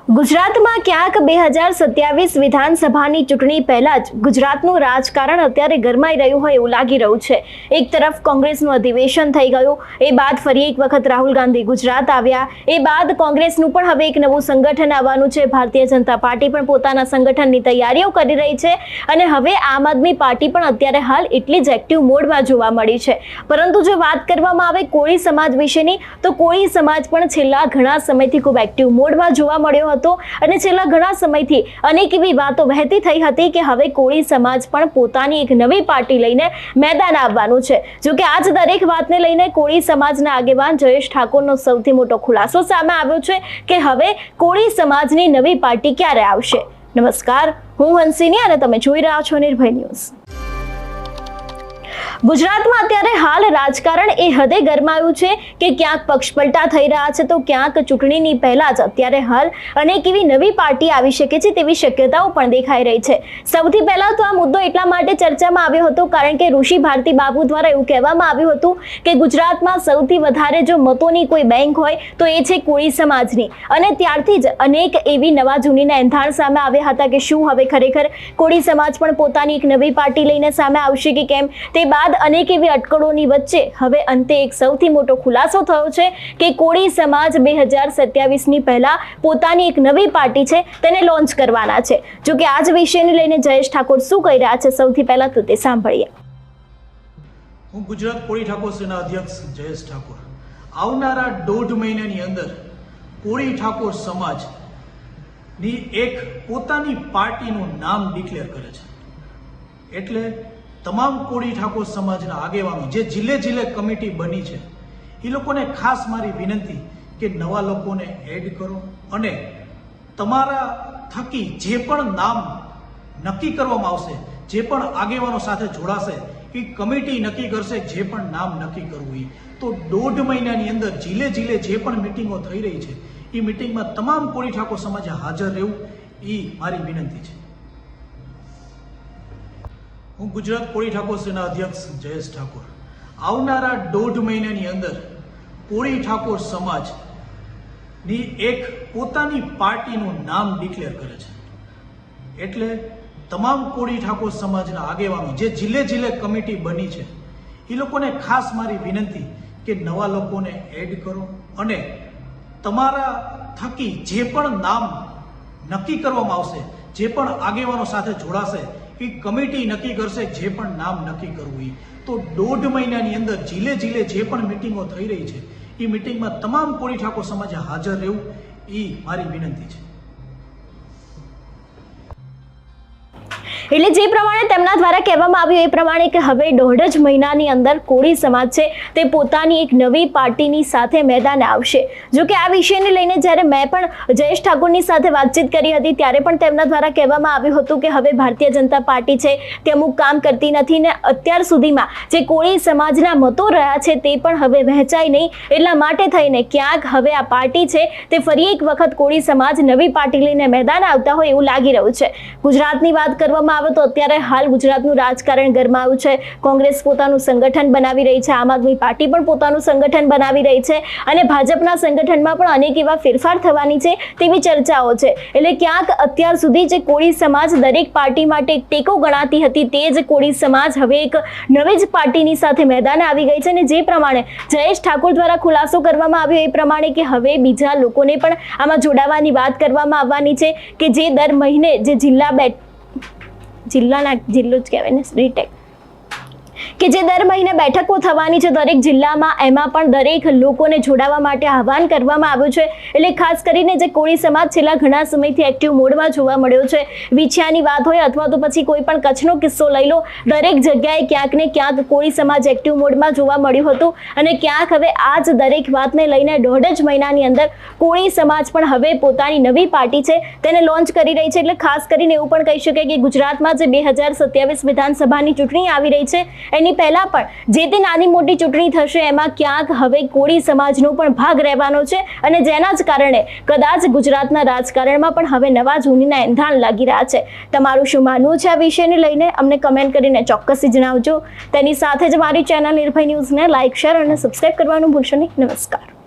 ગુજરાતમાં ક્યાંક 2027 વિધાનસભાની ચૂંટણી પહેલા જ ગુજરાતનું રાજકારણ અત્યારે ગરમાઈ રહ્યું હોય એવું લાગી રહ્યું છે। એક તરફ કોંગ્રેસનું અધિવેશન થઈ ગયું, એ બાદ ફરી એક વખત રાહુલ ગાંધી ગુજરાત આવ્યા, એ બાદ કોંગ્રેસનું પણ હવે એક નવું સંગઠન આવવાનું છે। ભારતીય જનતા પાર્ટી પણ પોતાના સંગઠનની તૈયારીઓ કરી રહી છે અને હવે આમ આદમી પાર્ટી પણ અત્યારે હાલ એટલી જ એક્ટિવ મોડમાં જોવા મળી છે। પરંતુ જો વાત કરવામાં આવે કોળી સમાજ વિશેની, તો કોળી સમાજ પણ છેલ્લા ઘણા સમયથી ખૂબ એક્ટિવ મોડમાં જોવા મળ્યો હતો અને છેલ્લા ઘણા સમયથી અનેક એવી વાતો વહેતી થઈ હતી કે હવે કોળી સમાજ પણ પોતાની એક નવી પાર્ટી લઈને મેદાન આવવાનું છે। જો કે આજ દરેક વાતને લઈને કોળી સમાજના આગેવાન જયેશ ઠાકોરનો સૌથી મોટો ખુલાસો સામે આવ્યો છે કે હવે કોળી સમાજની નવી પાર્ટી ક્યારે આવશે। નમસ્કાર, હું હંસિની અને તમે જોઈ રહ્યા છો નિર્ભય ન્યૂઝ। ગુજરાતમાં અત્યારે હાલ રાજકારણ એ હદે ગરમાયું છે કે ક્યાંક પક્ષપલટા થઈ રહ્યા છે, તો ક્યાંક ચૂંટણીની પહેલા જ અત્યારે હાલ અનેક એવી નવી પાર્ટી આવી શકે છે તેવી શક્યતાઓ પણ દેખાઈ રહી છે। સૌથી પહેલા તો આ મુદ્દો એટલા માટે ચર્ચામાં આવ્યો હતો કારણ કે ઋષિ ભારતી બાબુ દ્વારા એવું કહેવામાં આવ્યું હતું કે ગુજરાતમાં સૌથી વધારે જો મતોની કોઈ બેંક હોય તો એ છે કોળી સમાજની, અને ત્યારથી જ અનેક એવી નવા જૂનીના એંધાણ સામે આવ્યા હતા કે શું હવે ખરેખર કોળી સમાજ પણ પોતાની એક નવી પાર્ટી લઈને સામે આવશે કે કેમ। તે બાદ અનેક એવી અટકળોની વચ્ચે હવે અંતે એક સૌથી મોટો ખુલાસો થયો છે કે કોળી સમાજ 2027ની પહેલા પોતાની એક નવી પાર્ટી છે તેને લોન્ચ કરવાના છે। જો કે આજ વિષયને લઈને જયેશ ઠાકોર શું કહી રહ્યા છે, સૌથી પહેલા તો તે સાંભળીએ। હું ગુજરાત કોળી ઠાકોર સેના અધ્યક્ષ જયેશ ઠાકોર આવનારા 1.5 મહિનાની અંદર કોળી ઠાકોર સમાજની એક પોતાની પાર્ટીનું નામ ડિક્લેર કરે છે। એટલે તમામ કોળી ઠાકોર સમાજના આગેવાનો જે જિલ્લે કમિટી બની છે એ લોકોને ખાસ મારી વિનંતી કે નવા લોકોને એડ કરો અને તમારા થકી જે પણ નામ નક્કી કરવામાં આવશે, જે પણ આગેવાનો સાથે જોડાશે એ કમિટી નક્કી કરશે જે પણ નામ નક્કી કરવું એ। તો 1.5 મહિનાની અંદર જિલ્લે જે પણ મિટિંગો થઈ રહી છે એ મિટિંગમાં તમામ કોળી ઠાકોર સમાજે હાજર રહેવું એ મારી વિનંતી છે। હું ગુજરાત કોળી ઠાકોર સેના અધ્યક્ષ જયેશ ઠાકોર આવનારા 1.5 મહિનાની અંદર કોળી ઠાકોર સમાજની એક પોતાની પાર્ટીનું નામ ડિક્લેર કરે છે। એટલે તમામ કોળી ઠાકોર સમાજના આગેવાનો જે જિલ્લે કમિટી બની છે એ લોકોને ખાસ મારી વિનંતી કે નવા લોકોને એડ કરો અને તમારા થકી જે પણ નામ નક્કી કરવામાં આવશે, જે પણ આગેવાનો સાથે જોડાશે એ કમિટી નક્કી કરશે જે પણ નામ નક્કી કરવું એ। તો 1.5 મહિનાની અંદર જિલ્લે જે પણ મિટિંગો થઈ રહી છે એ મિટિંગમાં તમામ કોળી ઠાકોર સમાજે હાજર રહેવું એ મારી વિનંતી છે। એટલે જે પ્રમાણે તેમના દ્વારા કહેવામાં આવ્યું એ પ્રમાણે કે હવે 1.5 જ મહિનાની અંદર કોળી સમાજ છે તે પોતાની એક નવી પાર્ટીની સાથે મેદાને આવશે। જો કે આ વિષયને લઈને જ્યારે મેં પણ જયેશ ઠાકોરની સાથે વાતચીત કરી હતી ત્યારે પણ તેમના દ્વારા કહેવામાં આવ્યું હતું કે હવે ભારતીય જનતા પાર્ટી છે તે અમુક કામ કરતી નથી ને અત્યાર સુધીમાં જે કોળી સમાજના મતો રહ્યા છે તે પણ હવે વહેંચાય નહીં, એટલા માટે થઈને ક્યાંક હવે આ પાર્ટી છે તે ફરી એક વખત કોળી સમાજ નવી પાર્ટી લઈને મેદાન આવતા હોય એવું લાગી રહ્યું છે। ગુજરાતની વાત કરવામાં આવે તો અત્યારે હાલ ગુજરાતનું રાજકારણ ગરમાયું છે। કોંગ્રેસ પોતાનું સંગઠન બનાવી રહી છે, આમ આદમી પાર્ટી પણ પોતાનું સંગઠન બનાવી રહી છે અને ભાજપના સંગઠનમાં પણ અનેક એવા ફેરફાર થવાની છે તેવી ચર્ચાઓ છે। એટલે ક્યાંક અત્યાર સુધી જે કોળી સમાજ દરેક પાર્ટી માટે એક ટેકો ગણાતી હતી તે જ કોળી સમાજ હવે એક નવી જ પાર્ટીની સાથે મેદાને આવી ગઈ છે અને જે પ્રમાણે જયેશ ઠાકોર દ્વારા ખુલાસો કરવામાં આવ્યો એ પ્રમાણે કે હવે બીજા લોકોને પણ આમાં જોડાવાની વાત કરવામાં આવવાની છે કે જે દર મહિને જે જિલ્લો જ કહેવાય ને રીટેક કે જે દર મહિને બેઠકો થવાની છે દરેક જિલ્લામાં, એમાં પણ દરેક લોકોને જોડાવા માટે આહવાન કરવામાં આવ્યું છે। એટલે ખાસ કરીને જે કોળી સમાજ છેલ્લા ઘણા સમયથી એક્ટિવ મોડમાં જોવા મળ્યો છે, વિછિયાની વાત હોય અથવા તો પછી કોઈ પણ કચ્છનો કિસ્સો લઈ લો, દરેક જગ્યાએ ક્યાંક ને ક્યાંક કોળી સમાજ એક્ટિવ મોડમાં જોવા મળ્યું હતું અને ક્યાંક હવે આ જ દરેક વાતને લઈને 1.5 જ મહિનાની અંદર કોળી સમાજ પણ હવે પોતાની નવી પાર્ટી છે તેને લોન્ચ કરી રહી છે। એટલે ખાસ કરીને એવું પણ કહી શકાય કે ગુજરાતમાં જે 2027 વિધાનસભાની ચૂંટણી આવી રહી છે એની પહેલા પણ જે તે નાની મોટી ચૂંટણી થશે એમાં ક્યાંક હવે કોળી સમાજનો પણ ભાગ રહેવાનો છે અને જેના જ કારણે કદાચ ગુજરાતના રાજકારણમાં પણ હવે નવા જૂનીના એંધાણ લાગી રહ્યા છે। તમારું શું માનવું છે આ વિષયને લઈને અમને કમેન્ટ કરીને ચોક્કસથી જણાવજો। તેની સાથે જ મારી ચેનલ નિર્ભય ન્યૂઝને લાઇક, શેર અને સબસ્ક્રાઇબ કરવાનું ભૂલશો નહીં। નમસ્કાર।